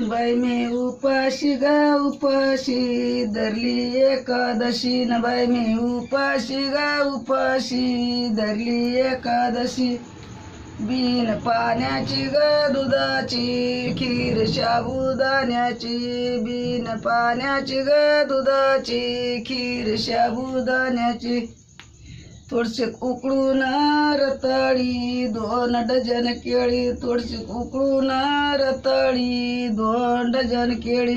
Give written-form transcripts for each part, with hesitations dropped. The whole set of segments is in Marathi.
बाई मी उपाशी गा उपाशी धरली एकादशी न बाई मी उपाशी गा उपाशी धरली एकादशी बिन पाण्याची ग दुधाची खीर साबुदाण्याची बिन पाण्याची ग दुधाची खीर साबुदाण्याची थोडसे उकळून रताळी 2 डझन केळी थोडशी उकळून रताळी 2 डझन केळी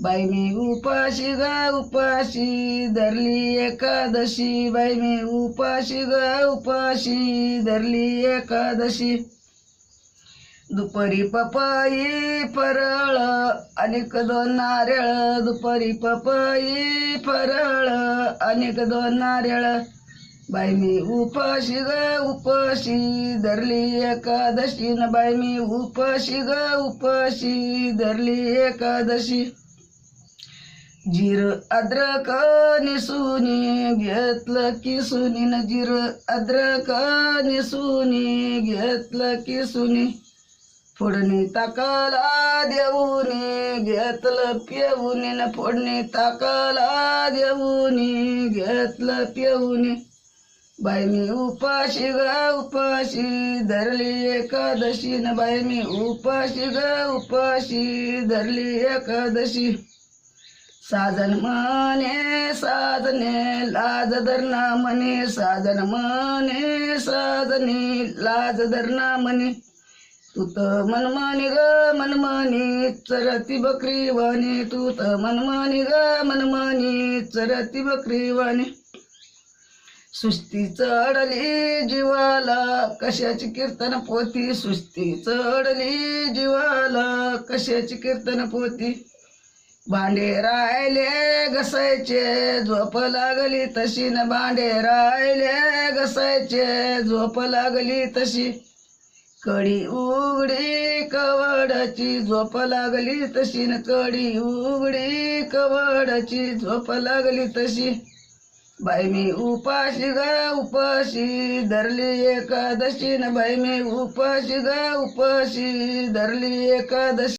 बाई मी उपाशी ग उपाशी धरली एकादशी बाई मी उपाशी ग उपाशी धरली एकादशी दुपारी पपई फरळ अनेक 2 नारळ दुपारी पपई फरळ अनेक 2 नारळ बाई मी उपाशी ग उपाशी धरली एकादशी न बाई मी उपाशी ग उपाशी धरली एकादशी जीर अद्रक निसुनी घेतलं की सुनीन जीर अद्रक निसुनी घेतलं की सुनी फोडणी ताकाला देऊनी घेतलं पिऊनी न फोडणी ताकाला देऊनी घेतलं पिऊनी बाई मी उपाशी ग उपाशी धरली एकादशी न बाई मी उपाशी ग उपाशी धरली एकादशी साजन म्हणे साजने लाज धरणा म्हणे साजन म्हणे साजने लाज धरणा म्हणे तू तर मनमानी ग मनमानी चरती बकरी वाणी तू तर मनमानी ग मनमानी चरती बकरी वाणी सुस्ती चढली जीवाला कशाची कीर्तन पोथी सुस्ती चढली जीवाला कशाची कीर्तन पोथी भांडे राहिले घसायचे झोप लागली तशी न भांडे राहिले घसायचे झोप लागली तशी कडी उघडी कवडाची झोप लागली तशी न कडी उघडी कवडाची झोप लागली तशी बाई मी उपाशी ग उपाशी धरली एकादशी न बाई मी उपाशी ग उपाशी धरली एकादशी